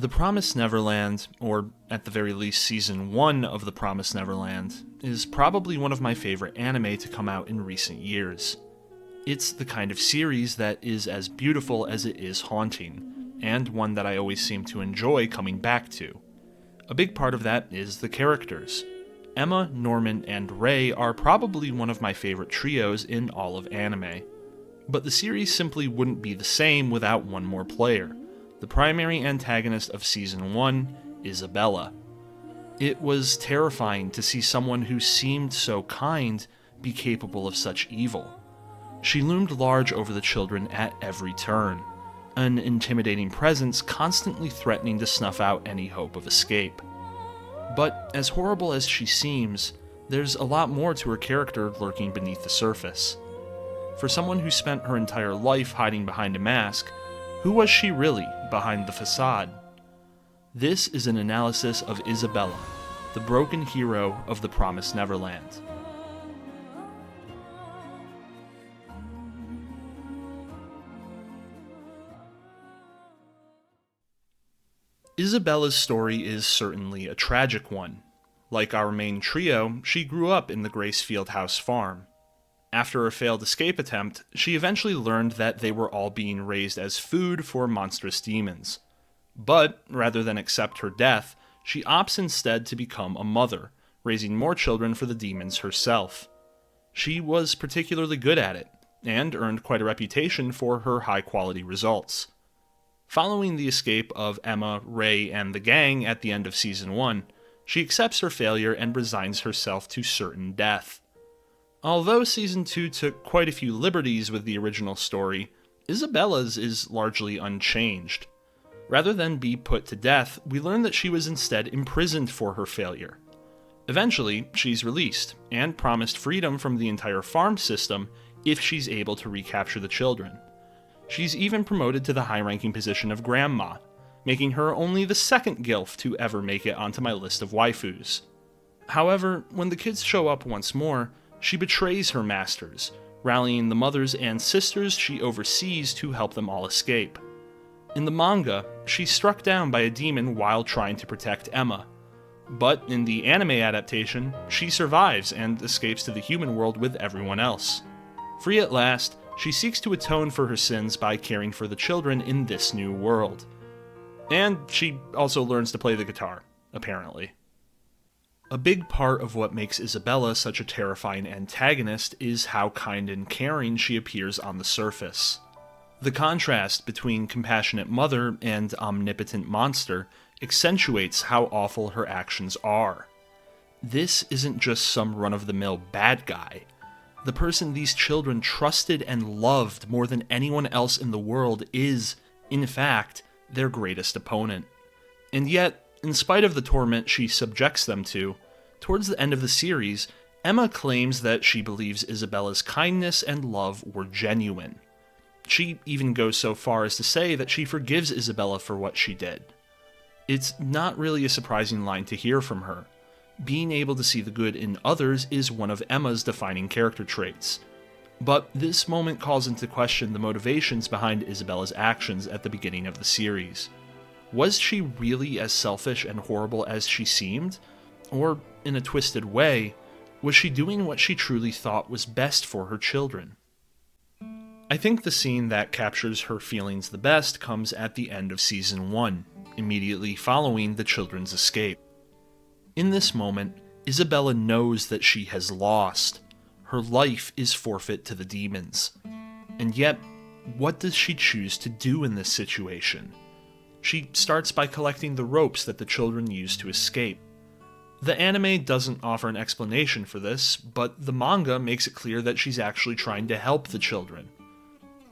The Promised Neverland, or at the very least Season 1 of The Promised Neverland, is probably one of my favorite anime to come out in recent years. It's the kind of series that is as beautiful as it is haunting, and one that I always seem to enjoy coming back to. A big part of that is the characters. Emma, Norman, and Ray are probably one of my favorite trios in all of anime. But the series simply wouldn't be the same without one more player. The primary antagonist of Season 1, Isabella. It was terrifying to see someone who seemed so kind be capable of such evil. She loomed large over the children at every turn, an intimidating presence constantly threatening to snuff out any hope of escape. But as horrible as she seems, there's a lot more to her character lurking beneath the surface. For someone who spent her entire life hiding behind a mask, who was she really behind the facade? This is an analysis of Isabella, the broken hero of The Promised Neverland. Isabella's story is certainly a tragic one. Like our main trio, she grew up in the Gracefield House farm. After a failed escape attempt, she eventually learned that they were all being raised as food for monstrous demons. But, rather than accept her death, she opts instead to become a mother, raising more children for the demons herself. She was particularly good at it, and earned quite a reputation for her high-quality results. Following the escape of Emma, Ray, and the gang at the end of Season 1, she accepts her failure and resigns herself to certain death. Although Season 2 took quite a few liberties with the original story, Isabella's is largely unchanged. Rather than be put to death, we learn that she was instead imprisoned for her failure. Eventually, she's released, and promised freedom from the entire farm system if she's able to recapture the children. She's even promoted to the high-ranking position of Grandma, making her only the second gilf to ever make it onto my list of waifus. However, when the kids show up once more, she betrays her masters, rallying the mothers and sisters she oversees to help them all escape. In the manga, she's struck down by a demon while trying to protect Emma. But in the anime adaptation, she survives and escapes to the human world with everyone else. Free at last, she seeks to atone for her sins by caring for the children in this new world. And she also learns to play the guitar, apparently. A big part of what makes Isabella such a terrifying antagonist is how kind and caring she appears on the surface. The contrast between compassionate mother and omnipotent monster accentuates how awful her actions are. This isn't just some run-of-the-mill bad guy. The person these children trusted and loved more than anyone else in the world is, in fact, their greatest opponent. And yet, in spite of the torment she subjects them to, towards the end of the series, Emma claims that she believes Isabella's kindness and love were genuine. She even goes so far as to say that she forgives Isabella for what she did. It's not really a surprising line to hear from her. Being able to see the good in others is one of Emma's defining character traits. But this moment calls into question the motivations behind Isabella's actions at the beginning of the series. Was she really as selfish and horrible as she seemed? Or, in a twisted way, was she doing what she truly thought was best for her children? I think the scene that captures her feelings the best comes at the end of Season 1, immediately following the children's escape. In this moment, Isabella knows that she has lost. Her life is forfeit to the demons. And yet, what does she choose to do in this situation? She starts by collecting the ropes that the children use to escape. The anime doesn't offer an explanation for this, but the manga makes it clear that she's actually trying to help the children.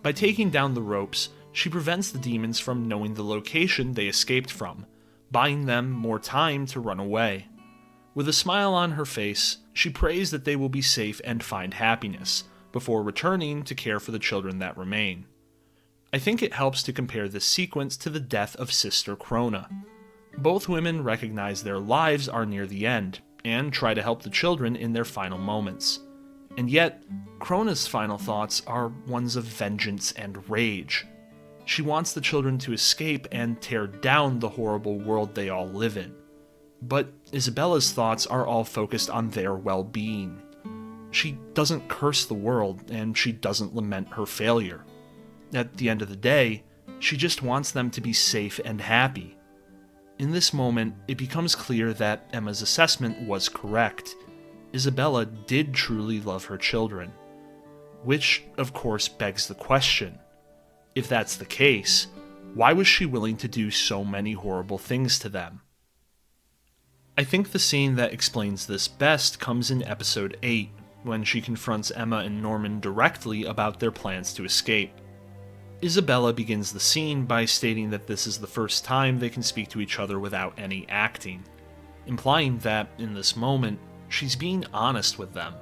By taking down the ropes, she prevents the demons from knowing the location they escaped from, buying them more time to run away. With a smile on her face, she prays that they will be safe and find happiness, before returning to care for the children that remain. I think it helps to compare this sequence to the death of Sister Krona. Both women recognize their lives are near the end, and try to help the children in their final moments. And yet, Krona's final thoughts are ones of vengeance and rage. She wants the children to escape and tear down the horrible world they all live in. But Isabella's thoughts are all focused on their well-being. She doesn't curse the world, and she doesn't lament her failure. At the end of the day, she just wants them to be safe and happy. In this moment, it becomes clear that Emma's assessment was correct. Isabella did truly love her children. Which, of course, begs the question. If that's the case, why was she willing to do so many horrible things to them? I think the scene that explains this best comes in episode 8, when she confronts Emma and Norman directly about their plans to escape. Isabella begins the scene by stating that this is the first time they can speak to each other without any acting, implying that, in this moment, she's being honest with them.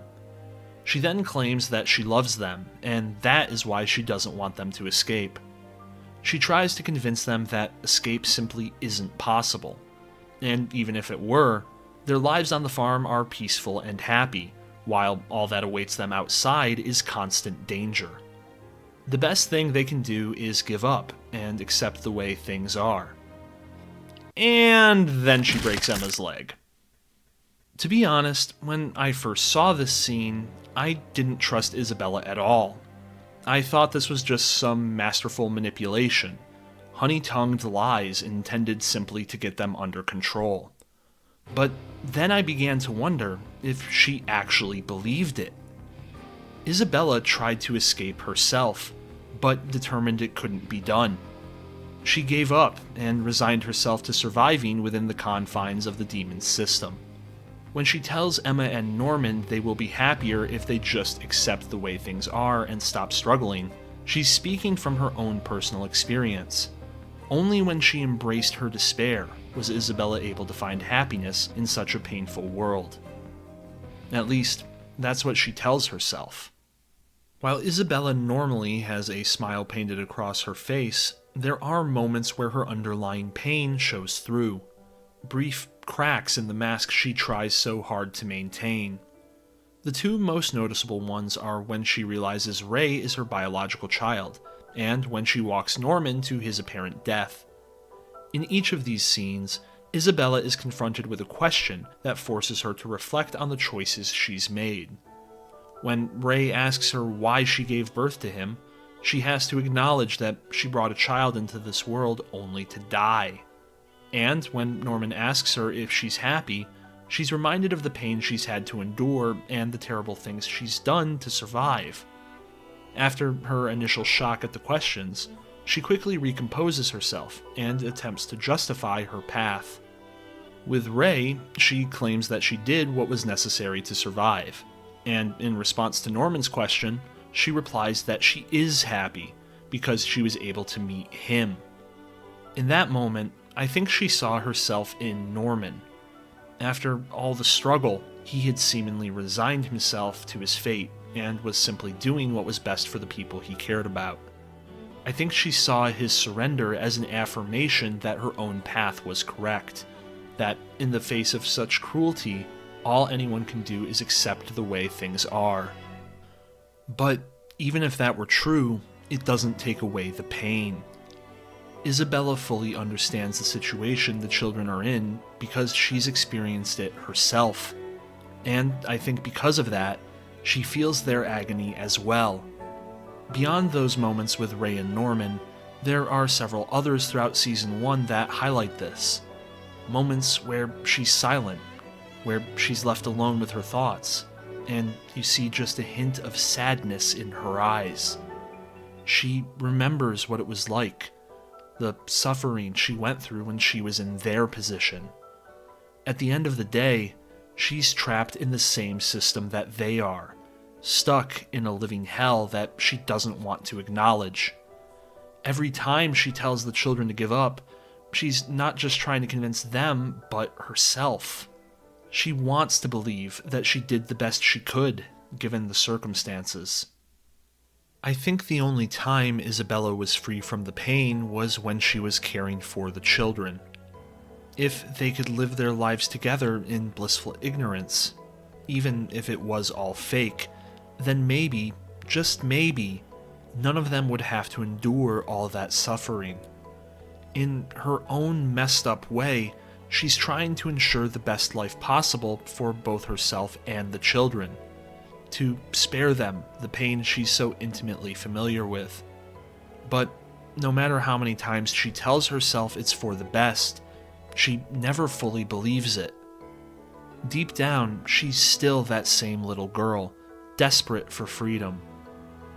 She then claims that she loves them, and that is why she doesn't want them to escape. She tries to convince them that escape simply isn't possible, and even if it were, their lives on the farm are peaceful and happy, while all that awaits them outside is constant danger. The best thing they can do is give up and accept the way things are. And then she breaks Emma's leg. To be honest, when I first saw this scene, I didn't trust Isabella at all. I thought this was just some masterful manipulation, honey-tongued lies intended simply to get them under control. But then I began to wonder if she actually believed it. Isabella tried to escape herself, but determined it couldn't be done. She gave up and resigned herself to surviving within the confines of the demon's system. When she tells Emma and Norman they will be happier if they just accept the way things are and stop struggling, she's speaking from her own personal experience. Only when she embraced her despair was Isabella able to find happiness in such a painful world. At least, that's what she tells herself. While Isabella normally has a smile painted across her face, there are moments where her underlying pain shows through. Brief cracks in the mask she tries so hard to maintain. The two most noticeable ones are when she realizes Ray is her biological child, and when she walks Norman to his apparent death. In each of these scenes, Isabella is confronted with a question that forces her to reflect on the choices she's made. When Ray asks her why she gave birth to him, she has to acknowledge that she brought a child into this world only to die. And when Norman asks her if she's happy, she's reminded of the pain she's had to endure and the terrible things she's done to survive. After her initial shock at the questions, she quickly recomposes herself and attempts to justify her path. With Ray, she claims that she did what was necessary to survive, and in response to Norman's question, she replies that she is happy because she was able to meet him. In that moment, I think she saw herself in Norman. After all the struggle, he had seemingly resigned himself to his fate and was simply doing what was best for the people he cared about. I think she saw his surrender as an affirmation that her own path was correct, that in the face of such cruelty, all anyone can do is accept the way things are. But even if that were true, it doesn't take away the pain. Isabella fully understands the situation the children are in because she's experienced it herself. And I think because of that, she feels their agony as well. Beyond those moments with Ray and Norman, there are several others throughout Season 1 that highlight this. Moments where she's silent, where she's left alone with her thoughts, and you see just a hint of sadness in her eyes. She remembers what it was like, the suffering she went through when she was in their position. At the end of the day, she's trapped in the same system that they are, stuck in a living hell that she doesn't want to acknowledge. Every time she tells the children to give up, she's not just trying to convince them, but herself. She wants to believe that she did the best she could, given the circumstances. I think the only time Isabella was free from the pain was when she was caring for the children. If they could live their lives together in blissful ignorance, even if it was all fake, then maybe, just maybe, none of them would have to endure all that suffering. In her own messed up way, she's trying to ensure the best life possible for both herself and the children, to spare them the pain she's so intimately familiar with. But no matter how many times she tells herself it's for the best, she never fully believes it. Deep down, she's still that same little girl, desperate for freedom,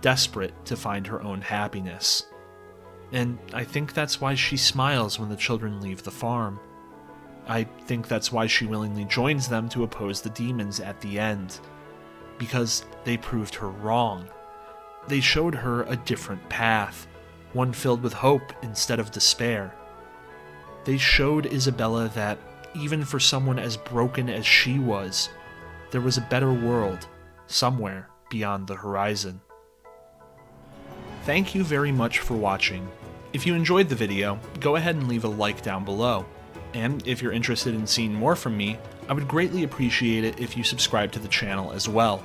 desperate to find her own happiness. And I think that's why she smiles when the children leave the farm. I think that's why she willingly joins them to oppose the demons at the end. Because they proved her wrong. They showed her a different path, one filled with hope instead of despair. They showed Isabella that, even for someone as broken as she was, there was a better world somewhere beyond the horizon. Thank you very much for watching. If you enjoyed the video, go ahead and leave a like down below. And if you're interested in seeing more from me, I would greatly appreciate it if you subscribe to the channel as well.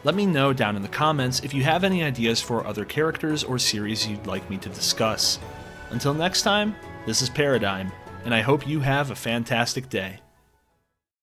Let me know down in the comments if you have any ideas for other characters or series you'd like me to discuss. Until next time, this is Paradigm, and I hope you have a fantastic day.